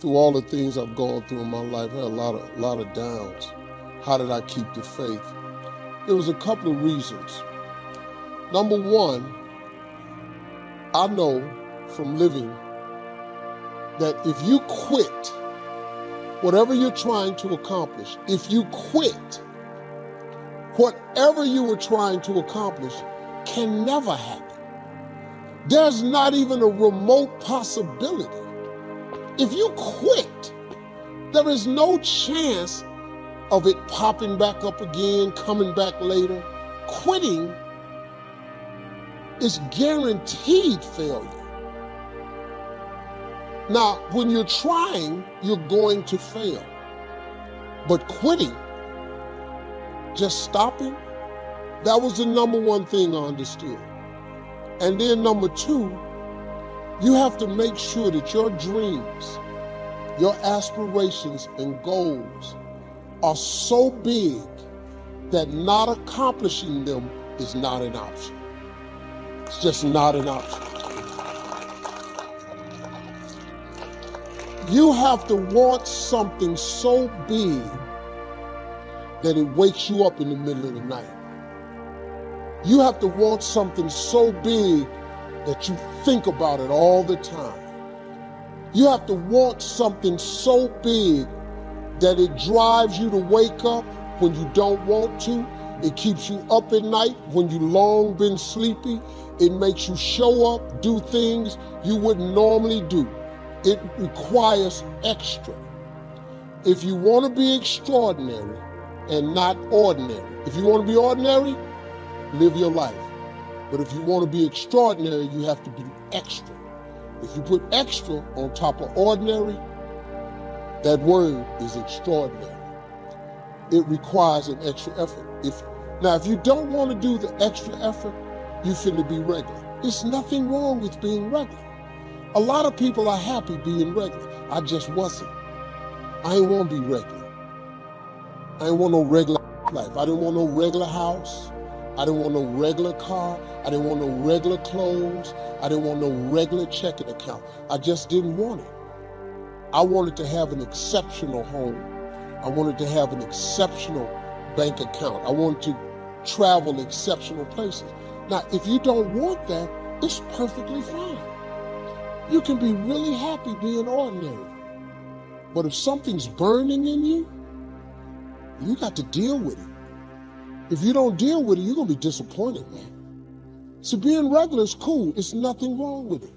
through all the things I've gone through in my life, I had a lot of downs. How did I keep the faith? There was a couple of reasons. Number one, I know from living that if you quit whatever you're trying to accomplish, if you quit, whatever you were trying to accomplish can never happen. There's not even a remote possibility. If you quit, there is no chance of it popping back up again, coming back later. Quitting is guaranteed failure. Now, when you're trying, you're going to fail. But quitting, just stopping, that was the number one thing I understood. And then number two, you have to make sure that your dreams, your aspirations and goals are so big that not accomplishing them is not an option. It's just not an option. You have to want something so big that it wakes you up in the middle of the night. You have to want something so big that you think about it all the time. You have to want something so big that it drives you to wake up when you don't want to. It keeps you up at night when you long been sleepy. It makes you show up, do things you wouldn't normally do. It requires extra. If you want to be extraordinary and not ordinary, if you want to be ordinary, live your life. But if you want to be extraordinary, you have to be extra. If you put extra on top of ordinary, that word is extraordinary. It requires an extra effort. If you don't want to do the extra effort, you finna be regular. There's nothing wrong with being regular. A lot of people are happy being regular. I just wasn't. I ain't want to be regular. I ain't want no regular life. I didn't want no regular house. I didn't want no regular car. I didn't want no regular clothes. I didn't want no regular checking account. I just didn't want it. I wanted to have an exceptional home. I wanted to have an exceptional bank account. I wanted to travel exceptional places. Now, if you don't want that, it's perfectly fine. You can be really happy being ordinary. But if something's burning in you, you got to deal with it. If you don't deal with it, you're going to be disappointed, man. So being regular is cool. There's nothing wrong with it.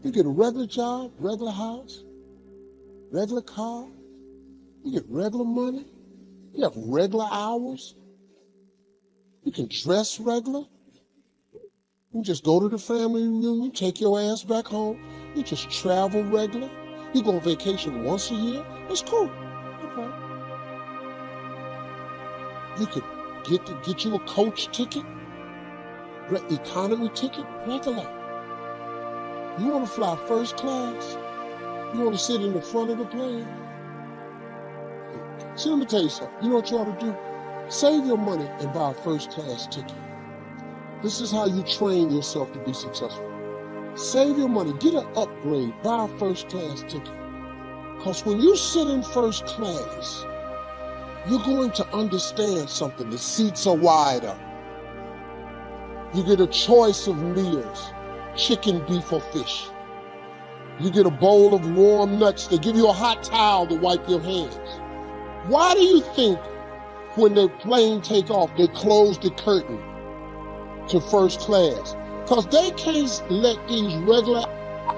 You get a regular job, regular house, regular car. You get regular money. You have regular hours. You can dress regular. You just go to the family reunion, take your ass back home. You just travel regular. You go on vacation once a year. It's cool. Okay. You could get you a coach ticket, economy ticket, regular. You want to fly first class? You want to sit in the front of the plane? See, let me tell you something. You know what you ought to do? Save your money and buy a first class ticket. This is how you train yourself to be successful. Save your money, get an upgrade, buy a first class ticket. Because when you sit in first class, you're going to understand something. The seats are wider. You get a choice of meals, chicken, beef, or fish. You get a bowl of warm nuts. They give you a hot towel to wipe your hands. Why do you think when the plane take off, they close the curtain to first class? Because they can't let these regular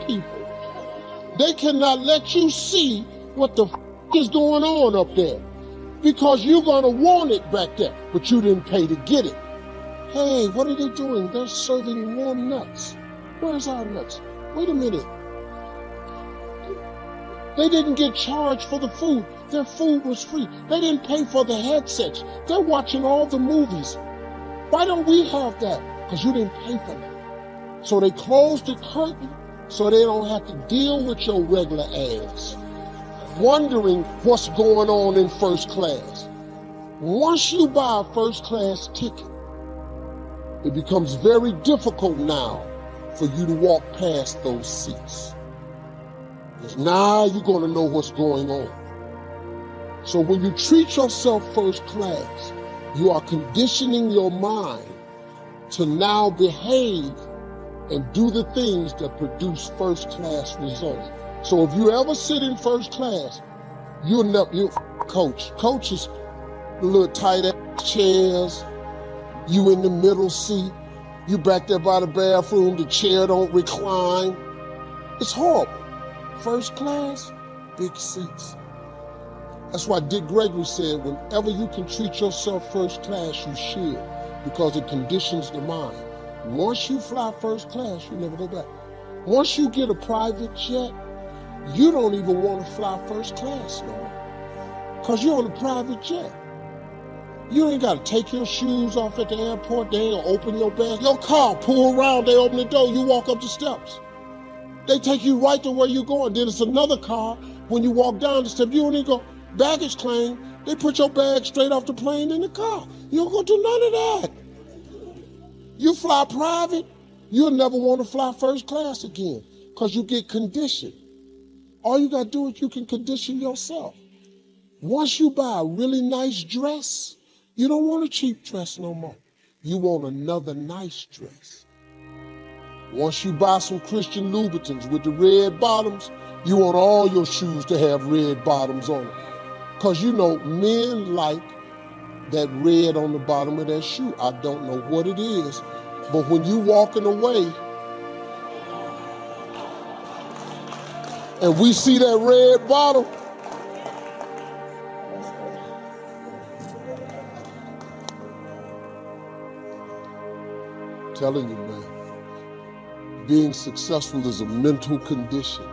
people, they cannot let you see what the is going on up there. Because you're going to want it back there, but you didn't pay to get it. Hey, what are they doing? They're serving warm nuts. Where's our nuts? Wait a minute. They didn't get charged for the food. Their food was free. They didn't pay for the headsets. They're watching all the movies. Why don't we have that? Because you didn't pay for that. So they closed the curtain so they don't have to deal with your regular ass, wondering what's going on in first class. Once you buy a first class ticket, it becomes very difficult now for you to walk past those seats. Because now you're going to know what's going on. So when you treat yourself first class, you are conditioning your mind to now behave and do the things that produce first class results. So if you ever sit in first class, you'll coaches, little tight ass chairs, you in the middle seat, you back there by the bathroom, the chair don't recline. It's horrible. First class, big seats. That's why Dick Gregory said, whenever you can treat yourself first class, you should, because it conditions the mind. Once you fly first class, you never go back. Once you get a private jet, you don't even want to fly first class no more, because you're on a private jet. You ain't got to take your shoes off at the airport. They ain't gonna open your bag. Your car, pull around, they open the door, you walk up the steps. They take you right to where you're going. Then it's another car. When you walk down the steps, you don't even go baggage claim. They put your bag straight off the plane in the car. You don't go do none of that. You fly private, you'll never want to fly first class again, because you get conditioned. All you got to do is you can condition yourself. Once you buy a really nice dress, you don't want a cheap dress no more. You want another nice dress. Once you buy some Christian Louboutins with the red bottoms, you want all your shoes to have red bottoms on it. Because you know, men like that red on the bottom of their shoe. I don't know what it is, but when you walking away and we see that red bottom, I'm telling you, man, being successful is a mental condition.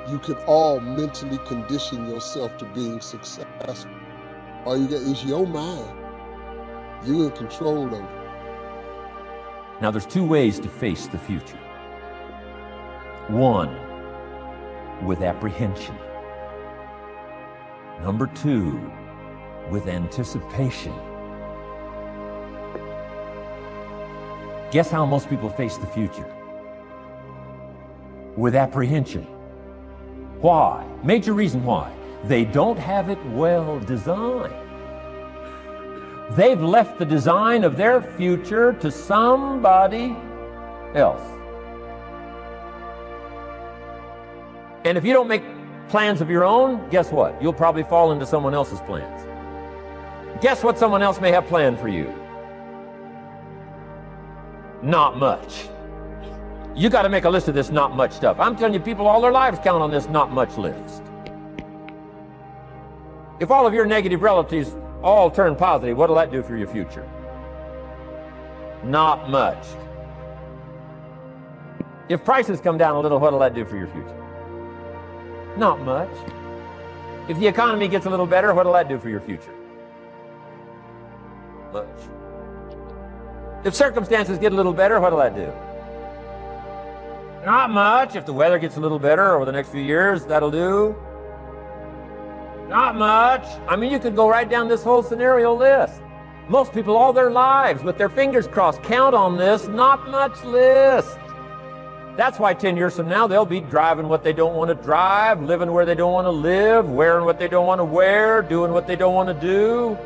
You can all mentally condition yourself to being successful. All you got is your mind. You in control of it. Now there's two ways to face the future. One, with apprehension. Number two, with anticipation. Guess how most people face the future? With apprehension. Why? Major reason why. They don't have it well designed. They've left the design of their future to somebody else. And if you don't make plans of your own, guess what? You'll probably fall into someone else's plans. Guess what someone else may have planned for you? Not much. You got to make a list of this not much stuff. I'm telling you, people all their lives count on this not much list. If all of your negative relatives all turn positive, what'll that do for your future? Not much. If prices come down a little, what'll that do for your future? Not much. If the economy gets a little better, what'll that do for your future? Much. If circumstances get a little better, what'll that do? Not much. If the weather gets a little better over the next few years, that'll do. Not much. I mean, you could go right down this whole scenario list. Most people all their lives, with their fingers crossed, count on this not much list. That's why 10 years from now, they'll be driving what they don't want to drive, living where they don't want to live, wearing what they don't want to wear, doing what they don't want to do,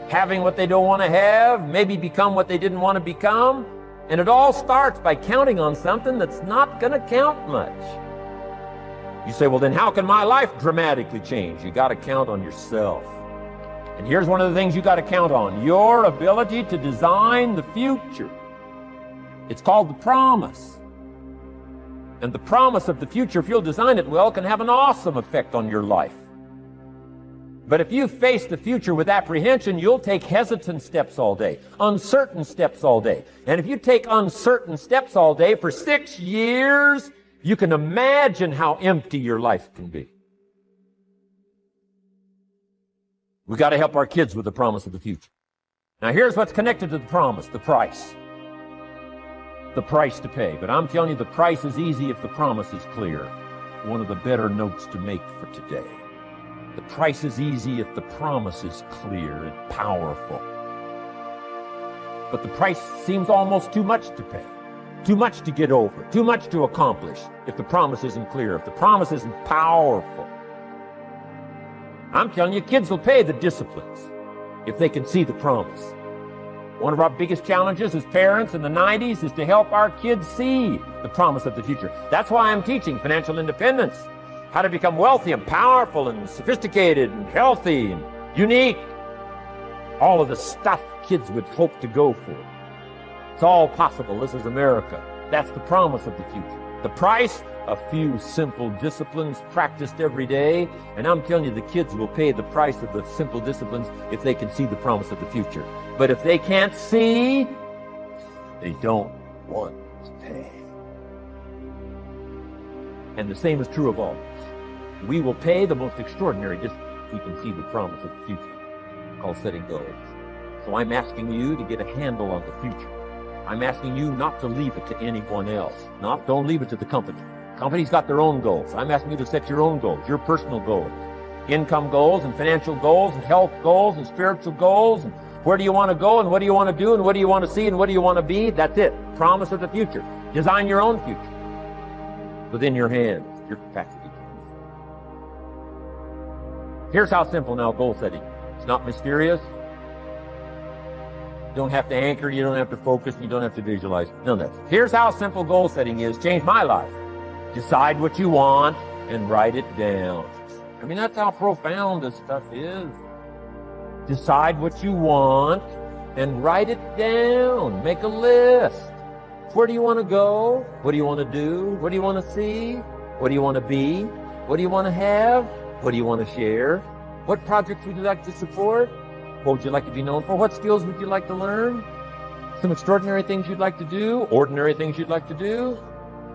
having what they don't want to have, maybe become what they didn't want to become. And it all starts by counting on something that's not going to count much. You say, well, then how can my life dramatically change? You got to count on yourself. And here's one of the things you got to count on: your ability to design the future. It's called the promise. And the promise of the future, if you'll design it well, can have an awesome effect on your life. But if you face the future with apprehension, you'll take hesitant steps all day, uncertain steps all day. And if you take uncertain steps all day for 6 years, you can imagine how empty your life can be. We've got to help our kids with the promise of the future. Now here's what's connected to the promise: the price. The price to pay. But I'm telling you, the price is easy if the promise is clear. One of the better notes to make for today. The price is easy if the promise is clear and powerful. But the price seems almost too much to pay. Too much to get over, too much to accomplish if the promise isn't clear, if the promise isn't powerful. I'm telling you, kids will pay the disciplines if they can see the promise. One of our biggest challenges as parents in the 90s is to help our kids see the promise of the future. That's why I'm teaching financial independence, how to become wealthy and powerful and sophisticated and healthy and unique. All of the stuff kids would hope to go for. It's all possible. This is America. That's the promise of the future. The price? A few simple disciplines practiced every day. And I'm telling you, the kids will pay the price of the simple disciplines if they can see the promise of the future. But if they can't see, they don't want to pay. And the same is true of all. We will pay the most extraordinary discipline if we can see the promise of the future, called setting goals. So I'm asking you to get a handle on the future. I'm asking you not to leave it to anyone else. Don't leave it to the company. Companies got their own goals. I'm asking you to set your own goals, your personal goals. Income goals and financial goals and health goals and spiritual goals. And where do you want to go and what do you want to do and what do you want to see and what do you want to be? That's it. Promise of the future. Design your own future within your hands, your capacity. Here's how simple now goal setting. It's not mysterious. You don't have to anchor, you don't have to focus, you don't have to visualize. None of that. Here's how simple goal setting is. Changed my life. Decide what you want and write it down. I mean, that's how profound this stuff is. Decide what you want and write it down. Make a list. Where do you want to go? What do you want to do? What do you want to see? What do you want to be? What do you want to have? What do you want to share? What projects would you like to support? What would you like to be known for? What skills would you like to learn? Some extraordinary things you'd like to do, ordinary things you'd like to do,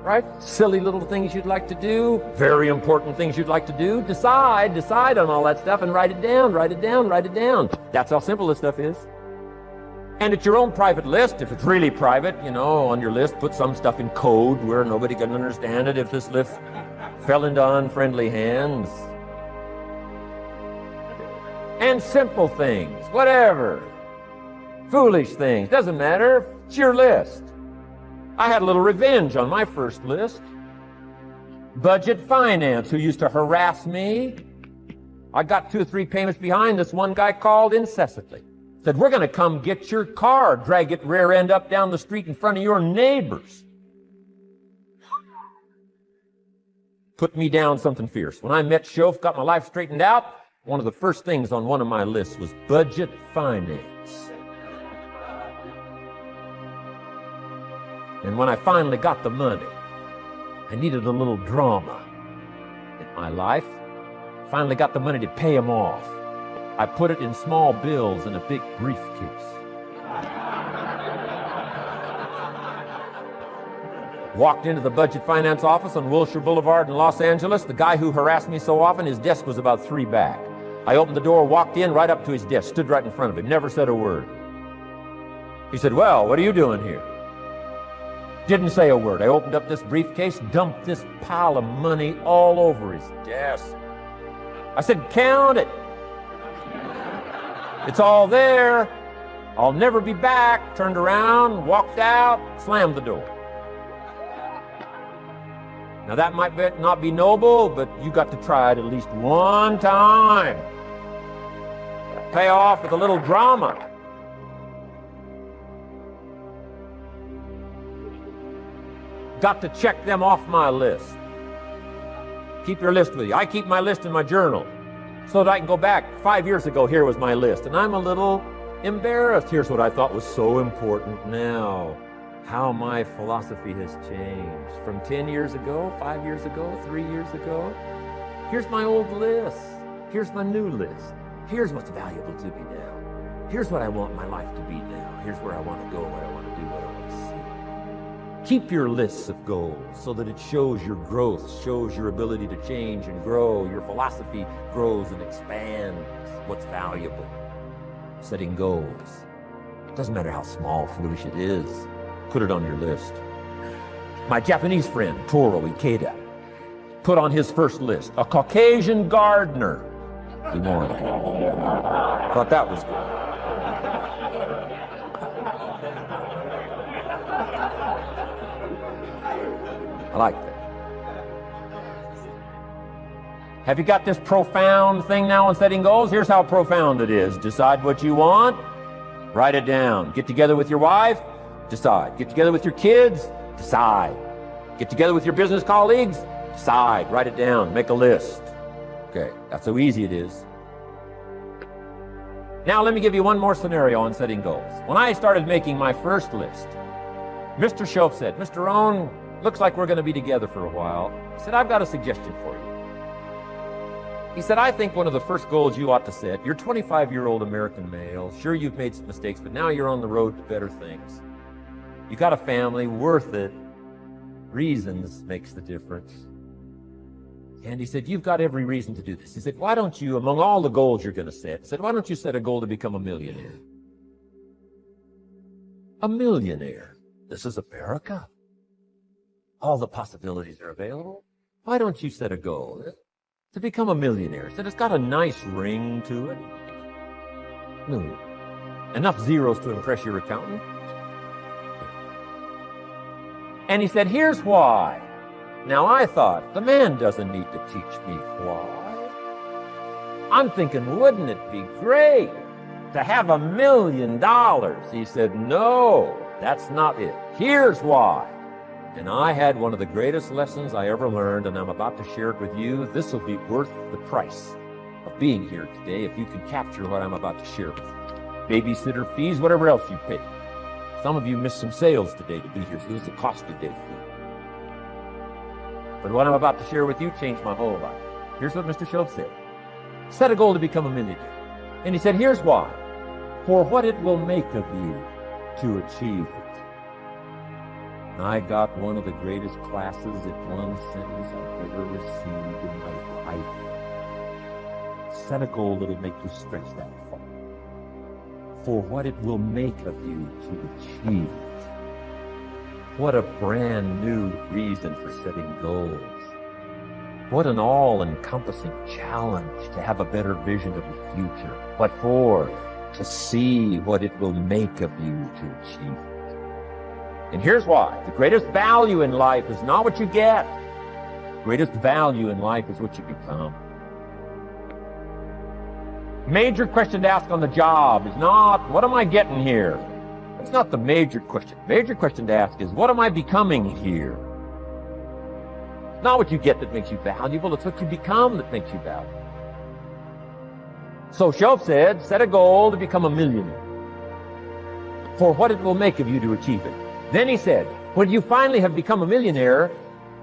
right? Silly little things you'd like to do, very important things you'd like to do. Decide on all that stuff and write it down, write it down, write it down. That's how simple this stuff is. And it's your own private list. If it's really private, on your list, put some stuff in code where nobody can understand it if this list fell into unfriendly hands. And simple things, whatever. Foolish things, doesn't matter. It's your list. I had a little revenge on my first list. Budget finance, who used to harass me. I got 2 or 3 payments behind. This one guy called incessantly. Said, we're going to come get your car, drag it rear end up down the street in front of your neighbors. Put me down something fierce. When I met Shof, got my life straightened out, one of the first things on one of my lists was budget finance. And when I finally got the money, I needed a little drama in my life. Finally got the money to pay them off. I put it in small bills in a big briefcase. Walked into the budget finance office on Wilshire Boulevard in Los Angeles. The guy who harassed me so often, his desk was about 3 back. I opened the door, walked in, right up to his desk, stood right in front of him, never said a word. He said, well, what are you doing here? Didn't say a word. I opened up this briefcase, dumped this pile of money all over his desk. I said, count it. It's all there. I'll never be back. Turned around, walked out, slammed the door. Now that might not be noble, but you got to try it at least one time. Pay off with a little drama. Got to check them off my list. Keep your list with you. I keep my list in my journal so that I can go back. 5 years ago, here was my list. And I'm a little embarrassed. Here's what I thought was so important now. How my philosophy has changed. From 10 years ago, 5 years ago, 3 years ago. Here's my old list. Here's my new list. Here's what's valuable to me now. Here's what I want my life to be now. Here's where I want to go, what I want to do, what I want to see. Keep your lists of goals so that it shows your growth, shows your ability to change and grow. Your philosophy grows and expands what's valuable. Setting goals. Doesn't matter how small, foolish it is. Put it on your list. My Japanese friend, Toro Ikeda, put on his first list, a Caucasian gardener. He wanted. Thought that was good. I like that. Have you got this profound thing now on setting goals? Here's how profound it is. Decide what you want, write it down. Get together with your wife, decide. Get together with your kids, decide. Get together with your business colleagues, decide. Write it down, make a list. Okay, that's how easy it is. Now let me give you one more scenario on setting goals. When I started making my first list, Mr. Shoaff said, Mr. Rohn, looks like we're going to be together for a while. He said, I've got a suggestion for you. He said, I think one of the first goals you ought to set, you're a 25-year-old American male. Sure, you've made some mistakes, but now you're on the road to better things. You got a family, worth it. Reasons makes the difference. And he said, you've got every reason to do this. He said, why don't you, among all the goals you're going to set, he said, why don't you set a goal to become a millionaire? A millionaire. This is America. All the possibilities are available. Why don't you set a goal to become a millionaire? He said, it's got a nice ring to it. Million. Enough zeros to impress your accountant. And he said, here's why. Now I thought, the man doesn't need to teach me why. I'm thinking, wouldn't it be great to have $1 million? He said, no, that's not it. Here's why. And I had one of the greatest lessons I ever learned, and I'm about to share it with you. This will be worth the price of being here today if you can capture what I'm about to share with you. Babysitter fees, whatever else you pay. Some of you missed some sales today to be here, so this is a costly day for you. But what I'm about to share with you changed my whole life. Here's what Mr. Shoaff said. Set a goal to become a millionaire. And he said, here's why. For what it will make of you to achieve it. And I got one of the greatest classes in one sentence I've ever received in my life. Set a goal that'll make you stretch that far. For what it will make of you to achieve it. What a brand new reason for setting goals. What an all-encompassing challenge to have a better vision of the future. What for? To see what it will make of you to achieve it. And here's why. The greatest value in life is not what you get. The greatest value in life is what you become. Major question to ask on the job is not, what am I getting here? That's not the major question. Major question to ask is, what am I becoming here? It's not what you get that makes you valuable, it's what you become that makes you valuable. So Shoaff said, set a goal to become a millionaire. For what it will make of you to achieve it. Then he said, when you finally have become a millionaire,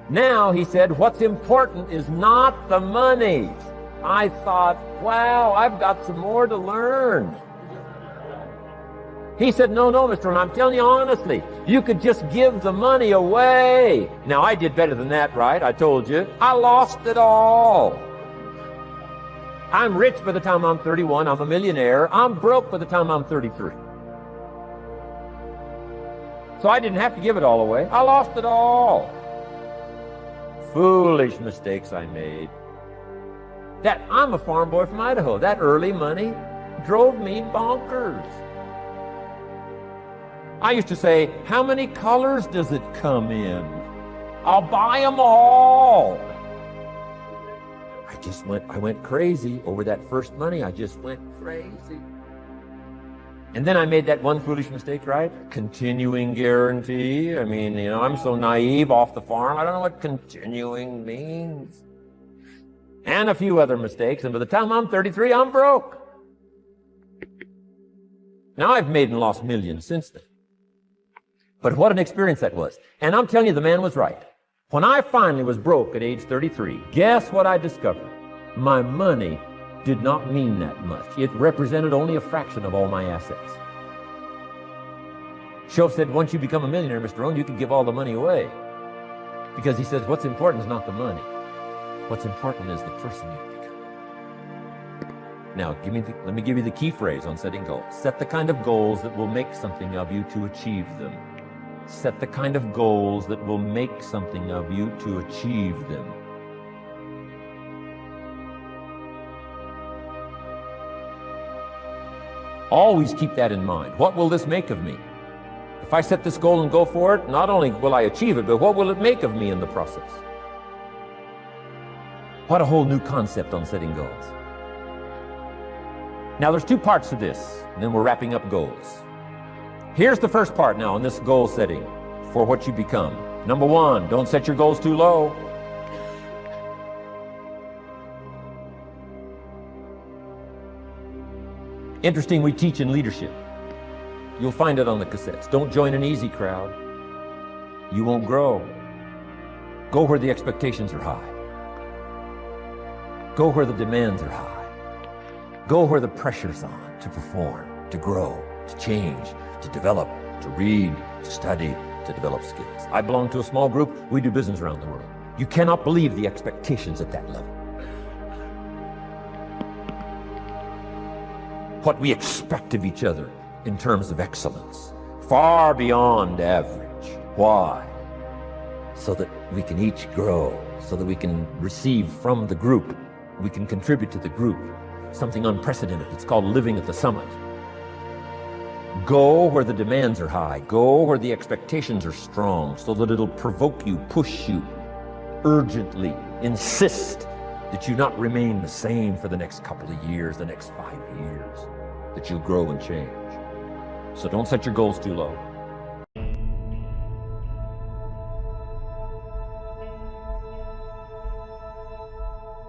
now, he said, what's important is not the money. I thought, wow, I've got some more to learn. He said, no, Mr. Rohn, I'm telling you honestly, you could just give the money away. Now, I did better than that, right? I told you. I lost it all. I'm rich by the time I'm 31. I'm a millionaire. I'm broke by the time I'm 33. So I didn't have to give it all away. I lost it all. Foolish mistakes I made. That I'm a farm boy from Idaho. That early money drove me bonkers. I used to say, how many colors does it come in? I'll buy them all. I went crazy over that first money. I just went crazy. And then I made that one foolish mistake, right? Continuing guarantee. I mean, I'm so naive off the farm. I don't know what continuing means. And a few other mistakes. And by the time I'm 33, I'm broke. Now I've made and lost millions since then. But what an experience that was. And I'm telling you, the man was right. When I finally was broke at age 33, guess what I discovered? My money did not mean that much. It represented only a fraction of all my assets. Shoaff said, once you become a millionaire, Mr. Rohn, you can give all the money away. Because he says, what's important is not the money. What's important is the person you become. Now, let me give you the key phrase on setting goals. Set the kind of goals that will make something of you to achieve them. Set the kind of goals that will make something of you to achieve them. Always keep that in mind. What will this make of me? If If I set this goal and go for it, not only will I achieve it, but what will it make of me in the process? What a whole new concept on setting goals. Now there's two parts to this, and then we're wrapping up goals. Here's the first part now in this goal setting for what you become. Number one, don't set your goals too low. Interesting, we teach in leadership. You'll find it on the cassettes. Don't join an easy crowd. You won't grow. Go where the expectations are high. Go where the demands are high. Go where the pressure's on to perform, to grow, to change, to develop, to read, to study, to develop skills. I belong to a small group. We do business around the world. You cannot believe the expectations at that level. What we expect of each other in terms of excellence, far beyond average. Why? So that we can each grow, so that we can receive from the group, we can contribute to the group, something unprecedented. It's called living at the summit. Go where the demands are high. Go where the expectations are strong, so that it'll provoke you, push you, urgently insist that you not remain the same for the next couple of years, the next 5 years, that you'll grow and change. So don't set your goals too low.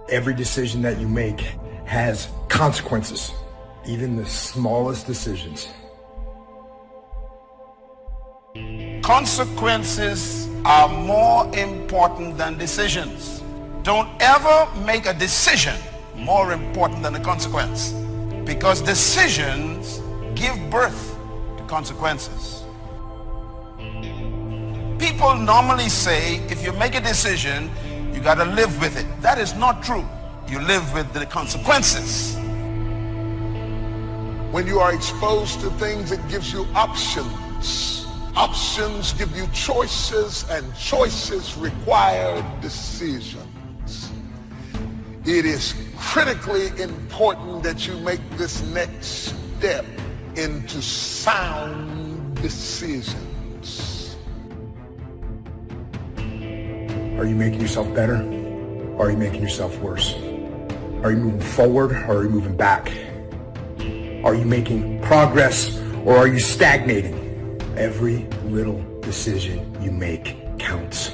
Every decision that you make has consequences, even the smallest decisions. Consequences are more important than decisions. Don't ever make a decision more important than the consequence, because decisions give birth to consequences. People normally say if you make a decision, you got to live with it. That is not true. You live with the consequences. When you are exposed to things, it gives you options. Options give you choices, and choices require decisions. It is critically important that you make this next step into sound decisions. Are you making yourself better, or are you making yourself worse? Are you moving forward, or are you moving back? Are you making progress, or are you stagnating? Every little decision you make counts.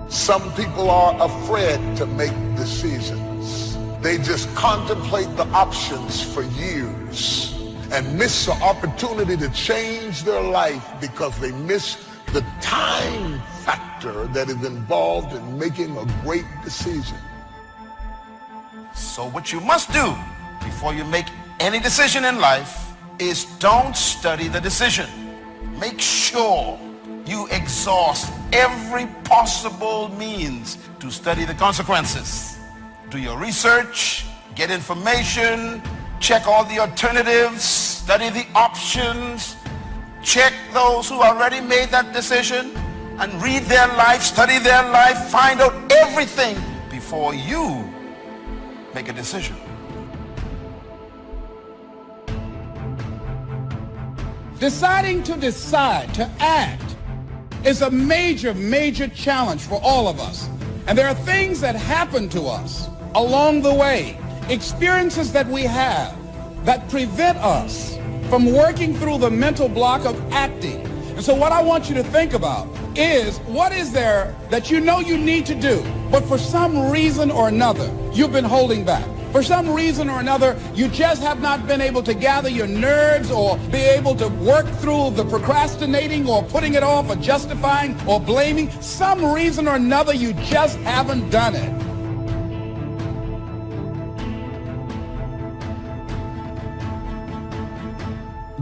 Some people are afraid to make decisions. They just contemplate the options for years and miss the opportunity to change their life because they miss the time factor that is involved in making a great decision. So what you must do before you make any decision in life is don't study the decision. Make sure you exhaust every possible means to study the consequences. Do your research, get information, check all the alternatives, study the options, check those who already made that decision, and read their life, study their life, find out everything before you make a decision. Deciding to decide, to act, is a major, major challenge for all of us. And there are things that happen to us along the way, experiences that we have that prevent us from working through the mental block of acting. And so what I want you to think about is, what is there that you know you need to do, but for some reason or another, you've been holding back? For some reason or another, you just have not been able to gather your nerves or be able to work through the procrastinating or putting it off or justifying or blaming. Some reason or another, you just haven't done it.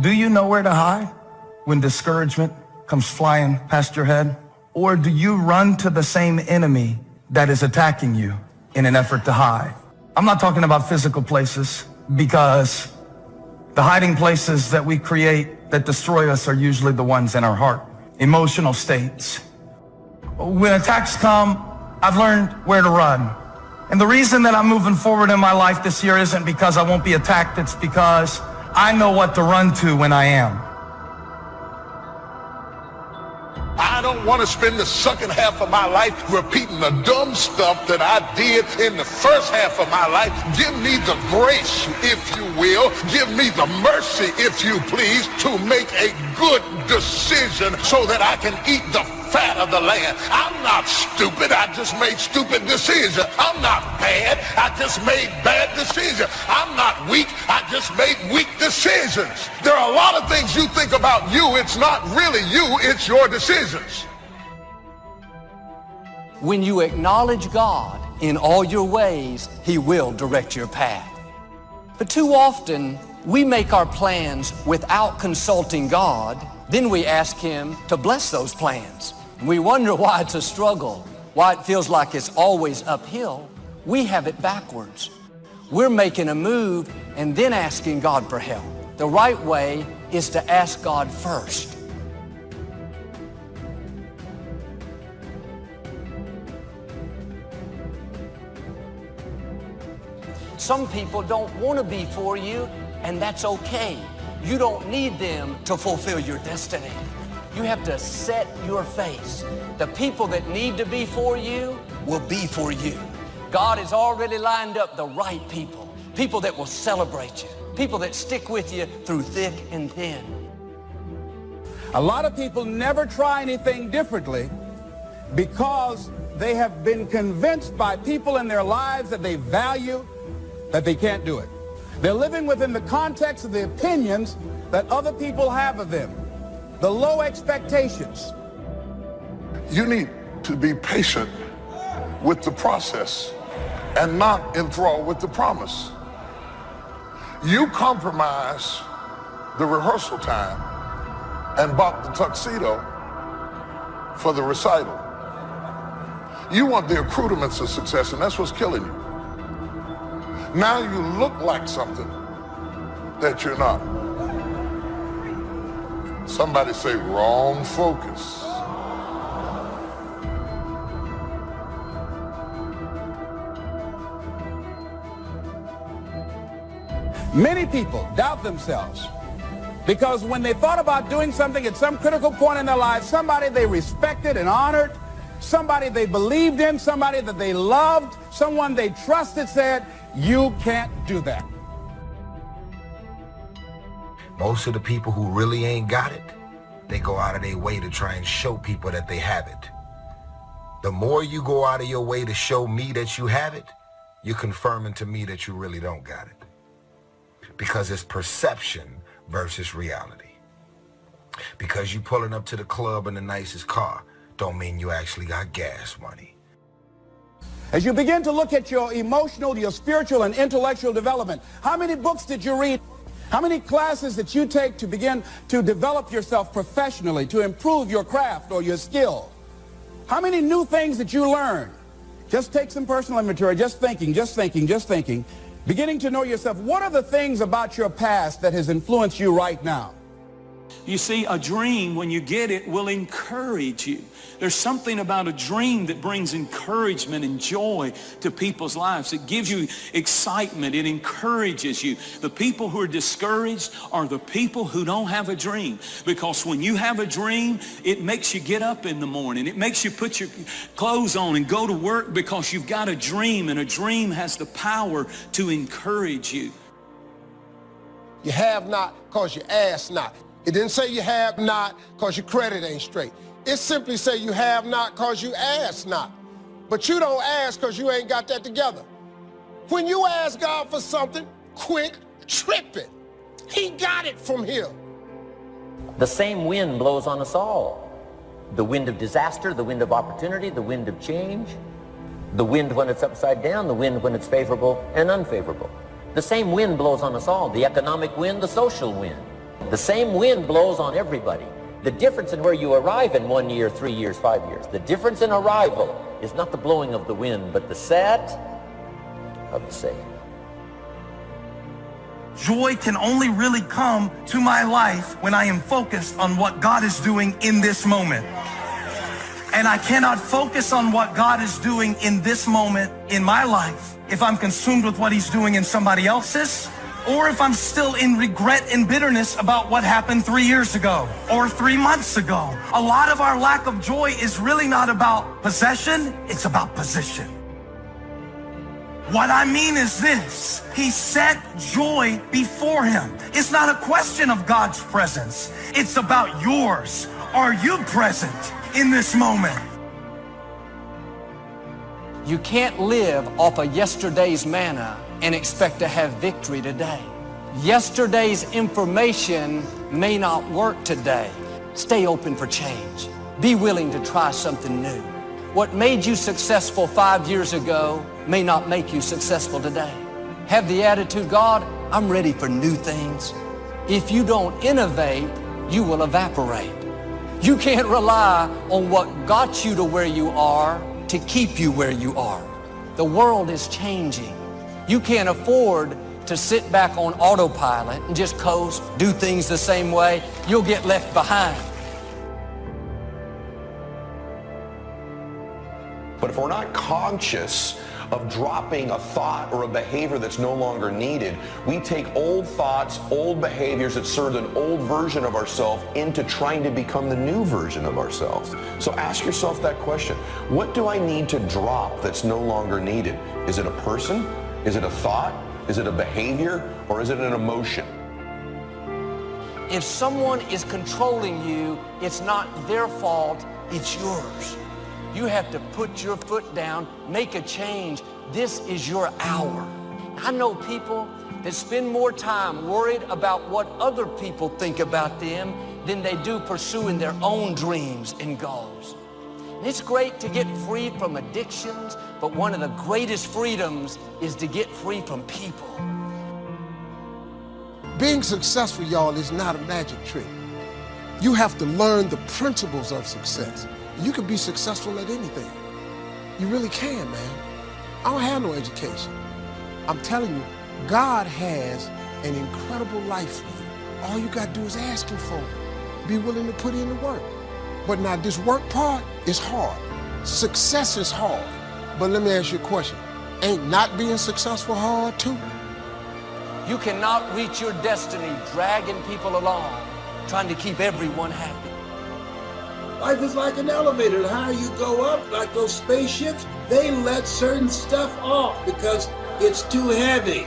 Do you know where to hide when discouragement comes flying past your head? Or do you run to the same enemy that is attacking you in an effort to hide? I'm not talking about physical places, because the hiding places that we create that destroy us are usually the ones in our heart. Emotional states. When attacks come, I've learned where to run. And the reason that I'm moving forward in my life this year isn't because I won't be attacked. It's because I know what to run to when I am. I don't want to spend the second half of my life repeating the dumb stuff that I did in the first half of my life. Give me the grace, if you will. Give me the mercy, if you please, to make a good decision so that I can eat the fat of the land. I'm not stupid. I just made stupid decisions. I'm not bad. I just made bad decisions. I'm not weak. I just made weak decisions. There are a lot of things you think about you. It's not really you. It's your decisions. When you acknowledge God in all your ways, He will direct your path. But too often, we make our plans without consulting God. Then we ask Him to bless those plans. We wonder why it's a struggle, why it feels like it's always uphill. We have it backwards. We're making a move and then asking God for help. The right way is to ask God first. Some people don't want to be for you, and that's okay. You don't need them to fulfill your destiny. You have to set your face. The people that need to be for you will be for you. God has already lined up the right people, people that will celebrate you, people that stick with you through thick and thin. A lot of people never try anything differently because they have been convinced by people in their lives that they value that they can't do it. They're living within the context of the opinions that other people have of them. The low expectations. You need to be patient with the process and not enthralled with the promise. You compromise the rehearsal time and bought the tuxedo for the recital. You want the accoutrements of success, and that's what's killing you. Now you look like something that you're not. Somebody say wrong focus. Many people doubt themselves because when they thought about doing something at some critical point in their lives, somebody they respected and honored, somebody they believed in, somebody that they loved, someone they trusted said, "You can't do that." Most of the people who really ain't got it, they go out of their way to try and show people that they have it. The more you go out of your way to show me that you have it, you're confirming to me that you really don't got it. Because it's perception versus reality. Because you pulling up to the club in the nicest car don't mean you actually got gas money. As you begin to look at your emotional, your spiritual, and intellectual development, how many books did you read? How many classes did you take to begin to develop yourself professionally, to improve your craft or your skill? How many new things did you learn? Just take some personal inventory, just thinking. Beginning to know yourself. What are the things about your past that has influenced you right now? You see, a dream, when you get it, will encourage you. There's something about a dream that brings encouragement and joy to people's lives. It gives you excitement. It encourages you. The people who are discouraged are the people who don't have a dream. Because when you have a dream, it makes you get up in the morning. It makes you put your clothes on and go to work because you've got a dream, and a dream has the power to encourage you. You have not because you ask not. It didn't say you have not because your credit ain't straight. It simply say you have not because you ask not. But you don't ask because you ain't got that together. When you ask God for something, quit tripping. He got it from here. The same wind blows on us all. The wind of disaster, the wind of opportunity, the wind of change, the wind when it's upside down, the wind when it's favorable and unfavorable. The same wind blows on us all, the economic wind, the social wind. The same wind blows on everybody. The difference in where you arrive in 1 year, 3 years, 5 years, the difference in arrival is not the blowing of the wind, but the set of the sail. Joy can only really come to my life when I am focused on what God is doing in this moment. And I cannot focus on what God is doing in this moment in my life if I'm consumed with what he's doing in somebody else's, or if I'm still in regret and bitterness about what happened 3 years ago or 3 months ago. A lot of our lack of joy is really not about possession, it's about position. What I mean is this: he set joy before him. It's not a question of God's presence. It's about yours. Are you present in this moment? You can't live off of yesterday's manna and expect to have victory today. Yesterday's information may not work today. Stay open for change. Be willing to try something new. What made you successful 5 years ago may not make you successful today. Have the attitude, God, I'm ready for new things. If you don't innovate, you will evaporate. You can't rely on what got you to where you are to keep you where you are. The world is changing. You can't afford to sit back on autopilot and just coast, do things the same way. You'll get left behind. But if we're not conscious of dropping a thought or a behavior that's no longer needed, we take old thoughts, old behaviors that served an old version of ourselves into trying to become the new version of ourselves. So ask yourself that question. What do I need to drop that's no longer needed? Is it a person? Is it a thought? Is it a behavior? Or is it an emotion? If someone is controlling you, it's not their fault, it's yours. You have to put your foot down, make a change. This is your hour. I know people that spend more time worried about what other people think about them than they do pursuing their own dreams and goals. And it's great to get free from addictions, but one of the greatest freedoms is to get free from people. Being successful, y'all, is not a magic trick. You have to learn the principles of success. You can be successful at anything. You really can, man. I don't have no education. I'm telling you, God has an incredible life for you. All you got to do is ask him for it. Be willing to put in the work. But now this work part is hard. Success is hard. But let me ask you a question. Ain't not being successful hard too? You cannot reach your destiny dragging people along, trying to keep everyone happy. Life is like an elevator. The higher you go up, like those spaceships, they let certain stuff off because it's too heavy.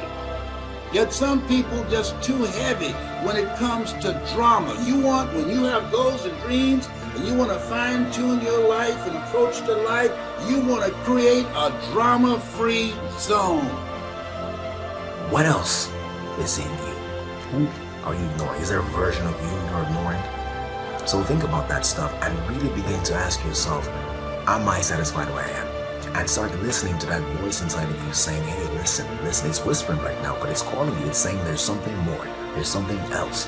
Yet some people just too heavy when it comes to drama. When you have goals and dreams and you want to fine tune your life and approach to life, you want to create a drama-free zone. What else is in you? Who are you ignoring? Is there a version of you you're ignoring? So think about that stuff and really begin to ask yourself, am I satisfied where I am? And start listening to that voice inside of you saying, hey, listen, it's whispering right now, but it's calling you. It's saying there's something more. There's something else.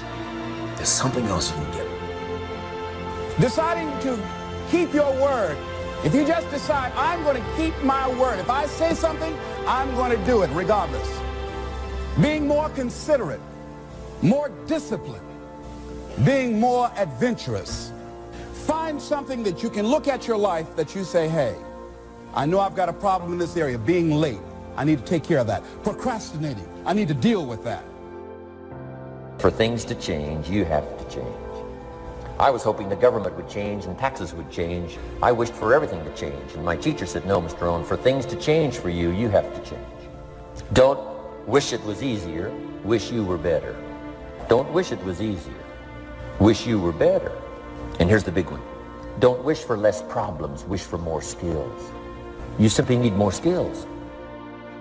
There's something else you can get. Deciding to keep your word. If you just decide, I'm going to keep my word. If I say something, I'm going to do it regardless. Being more considerate, more disciplined, being more adventurous. Find something that you can look at your life that you say, hey, I know I've got a problem in this area, being late. I need to take care of that. Procrastinating, I need to deal with that. For things to change, you have to change. I was hoping the government would change and taxes would change. I wished for everything to change. And my teacher said, no, Mr. Rohn, for things to change for you, you have to change. Don't wish it was easier, wish you were better. Don't wish it was easier. Wish you were better. And here's the big one. Don't wish for less problems, wish for more skills. You simply need more skills.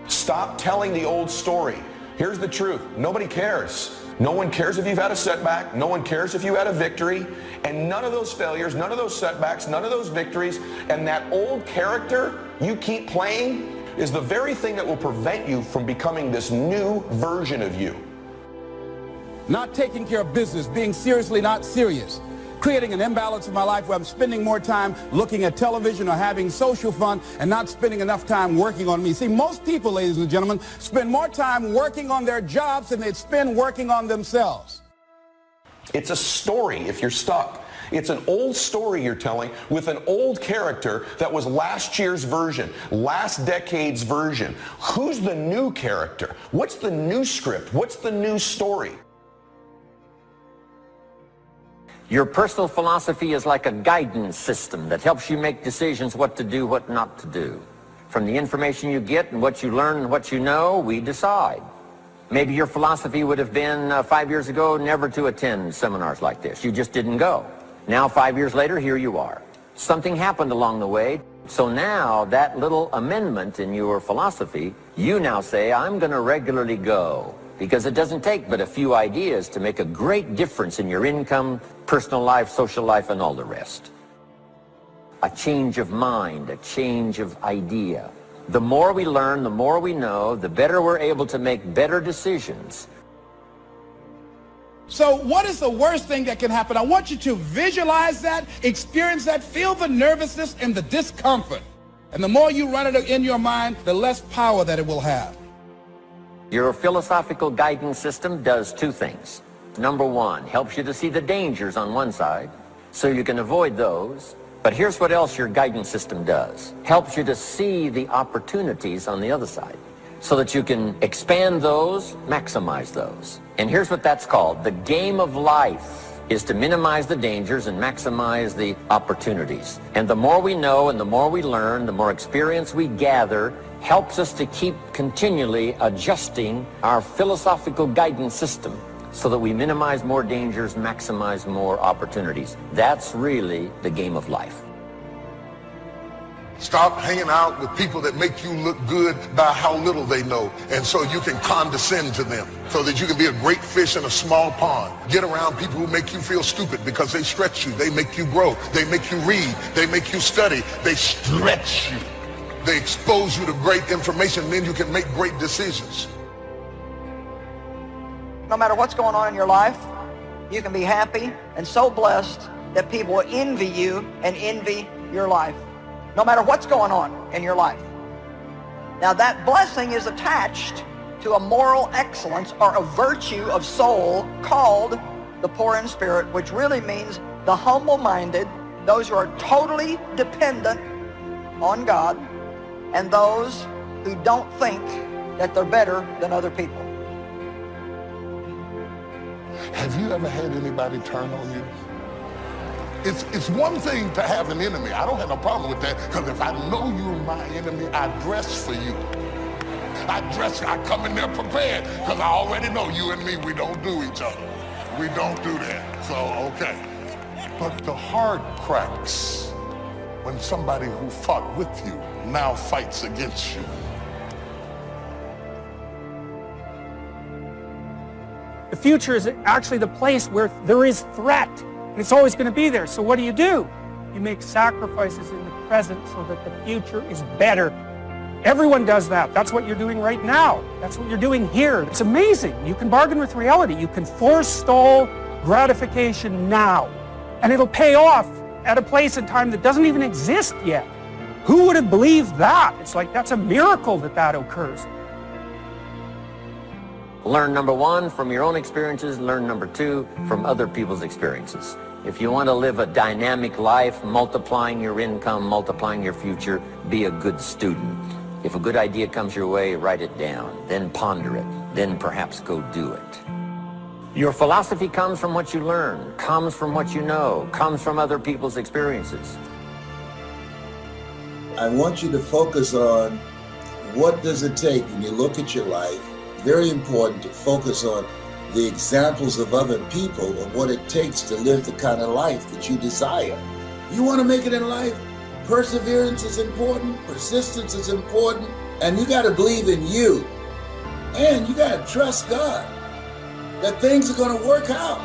Stop telling the old story. Here's the truth. Nobody cares. No one cares if you've had a setback. No one cares if you had a victory. And none of those failures, none of those setbacks, none of those victories, and that old character you keep playing is the very thing that will prevent you from becoming this new version of you. Not taking care of business, being seriously not serious, creating an imbalance in my life where I'm spending more time looking at television or having social fun and not spending enough time working on me. See, most people, ladies and gentlemen, spend more time working on their jobs than they'd spend working on themselves. It's a story if you're stuck. It's an old story you're telling with an old character that was last year's version, last decade's version. Who's the new character? What's the new script? What's the new story? Your personal philosophy is like a guidance system that helps you make decisions what to do, what not to do. From the information you get and what you learn and what you know, we decide. Maybe your philosophy would have been 5 years ago never to attend seminars like this. You just didn't go. Now 5 years later, here you are. Something happened along the way. So now that little amendment in your philosophy, you now say, I'm going to regularly go. Because it doesn't take but a few ideas to make a great difference in your income, personal life, social life, and all the rest. A change of mind, a change of idea. The more we learn, the more we know, the better we're able to make better decisions. So what is the worst thing that can happen? I want you to visualize that, experience that, feel the nervousness and the discomfort. And the more you run it in your mind, the less power that it will have. Your philosophical guidance system does two things. Number one, helps you to see the dangers on one side, so you can avoid those. But here's what else your guidance system does. Helps you to see the opportunities on the other side, so that you can expand those, maximize those. And here's what that's called. The game of life is to minimize the dangers and maximize the opportunities. And the more we know and the more we learn, the more experience we gather, helps us to keep continually adjusting our philosophical guidance system so that we minimize more dangers, maximize more opportunities. That's really the game of life. Stop hanging out with people that make you look good by how little they know, and so you can condescend to them, so that you can be a great fish in a small pond. Get around people who make you feel stupid because they stretch you, they make you grow, they make you read, they make you study, they stretch you. They expose you to great information, and then you can make great decisions. No matter what's going on in your life, you can be happy and so blessed that people will envy you and envy your life. No matter what's going on in your life. Now that blessing is attached to a moral excellence or a virtue of soul called the poor in spirit, which really means the humble-minded, those who are totally dependent on God, and those who don't think that they're better than other people. Have you ever had anybody turn on you? It's one thing to have an enemy. I don't have no problem with that, because if I know you're my enemy, I dress for you. I come in there prepared, because I already know you and me, we don't do each other. We don't do that, so okay. But the heart cracks when somebody who fought with you now fights against you. The future is actually the place where there is threat, and it's always going to be there. So what do? You make sacrifices in the present so that the future is better. Everyone does that. That's what you're doing right now. That's what you're doing here. It's amazing. You can bargain with reality. You can forestall gratification now, and it'll pay off at a place and time that doesn't even exist yet. Who would have believed that? It's like that's a miracle that that occurs. Learn number one from your own experiences, learn number two from other people's experiences. If you want to live a dynamic life, multiplying your income, multiplying your future, be a good student. If a good idea comes your way, write it down, then ponder it, then perhaps go do it. Your philosophy comes from what you learn, comes from what you know, comes from other people's experiences. I want you to focus on what does it take when you look at your life. Very important to focus on the examples of other people of what it takes to live the kind of life that you desire. You want to make it in life? Perseverance is important, persistence is important, and you got to believe in you. And you got to trust God that things are going to work out.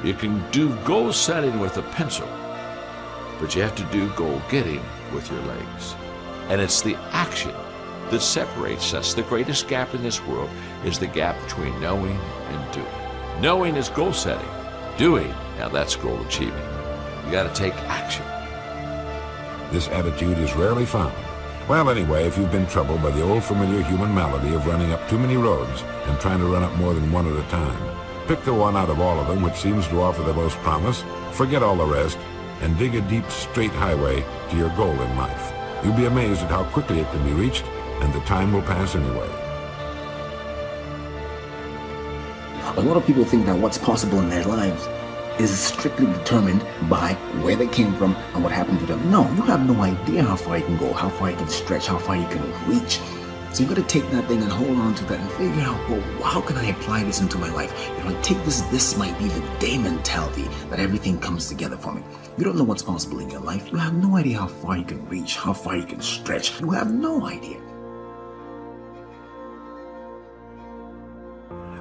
You can do goal setting with a pencil, but you have to do goal getting with your legs. And it's the action that separates us. The greatest gap in this world is the gap between knowing and doing. Knowing is goal setting. Doing, now that's goal achieving. You got to take action. This attitude is rarely found. Well, anyway, if you've been troubled by the old familiar human malady of running up too many roads and trying to run up more than one at a time, pick the one out of all of them which seems to offer the most promise Forget all the rest and dig a deep, straight highway to your goal in life. You'll be amazed at how quickly it can be reached, and the time will pass anyway. A lot of people think that what's possible in their lives is strictly determined by where they came from and what happened to them. No, you have no idea how far you can go, how far you can stretch, how far you can reach. So you got to take that thing and hold on to that and figure out, well, how can I apply this into my life? If I take this might be the day mentality that everything comes together for me. You don't know what's possible in your life. You have no idea how far you can reach, how far you can stretch. You have no idea.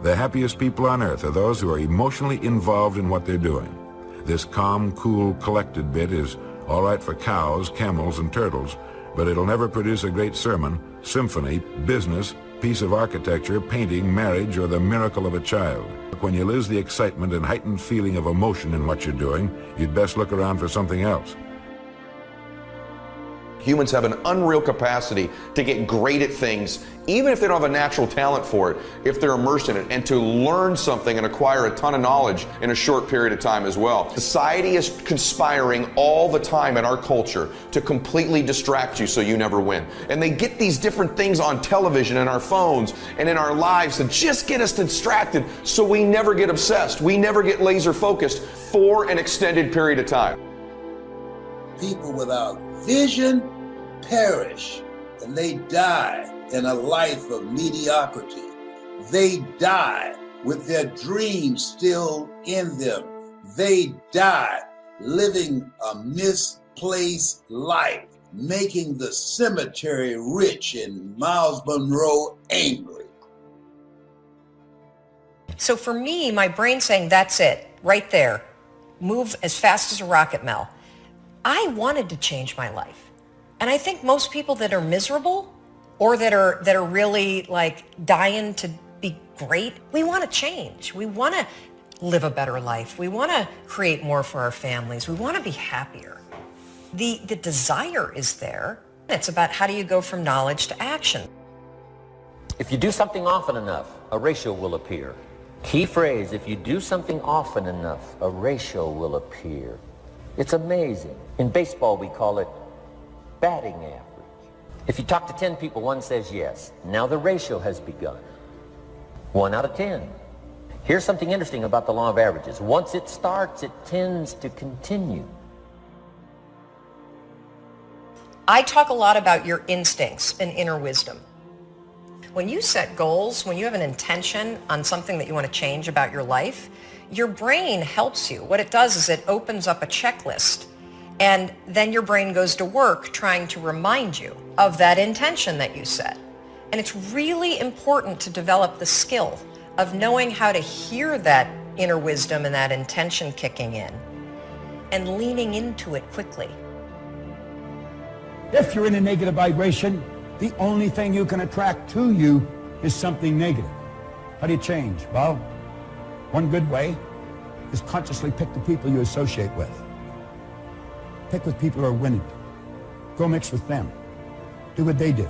The happiest people on earth are those who are emotionally involved in what they're doing. This calm, cool, collected bit is all right for cows, camels, and turtles, but it'll never produce a great sermon, symphony, business, piece of architecture, painting, marriage, or the miracle of a child. When you lose the excitement and heightened feeling of emotion in what you're doing, you'd best look around for something else. Humans have an unreal capacity to get great at things, even if they don't have a natural talent for it, if they're immersed in it, and to learn something and acquire a ton of knowledge in a short period of time as well. Society is conspiring all the time in our culture to completely distract you so you never win. And they get these different things on television and our phones and in our lives to just get us distracted so we never get obsessed. We never get laser focused for an extended period of time. People without vision perish, and they die in a life of mediocrity. They die with their dreams still in them. They die living a misplaced life, making the cemetery rich and Miles Monroe angry. So for me, my brain's saying, that's it, right there. Move as fast as a rocket, Mel. I wanted to change my life. And I think most people that are miserable or that are really like dying to be great, we want to change. We want to live a better life. We want to create more for our families. We want to be happier. The desire is there. It's about how do you go from knowledge to action. If you do something often enough, a ratio will appear. Key phrase, if you do something often enough, a ratio will appear. It's amazing. In baseball, we call it batting average. If you talk to 10 people, one says yes. Now the ratio has begun. 1 out of 10. Here's something interesting about the law of averages. Once it starts, it tends to continue. I talk a lot about your instincts and inner wisdom. When you set goals, when you have an intention on something that you want to change about your life, your brain helps you. What it does is it opens up a checklist, and then your brain goes to work trying to remind you of that intention that you set. And it's really important to develop the skill of knowing how to hear that inner wisdom and that intention kicking in and leaning into it quickly. If you're in a negative vibration, the only thing you can attract to you is something negative. How do you change? Well, one good way is consciously pick the people you associate with. Pick with people who are winning. Go mix with them. Do what they do.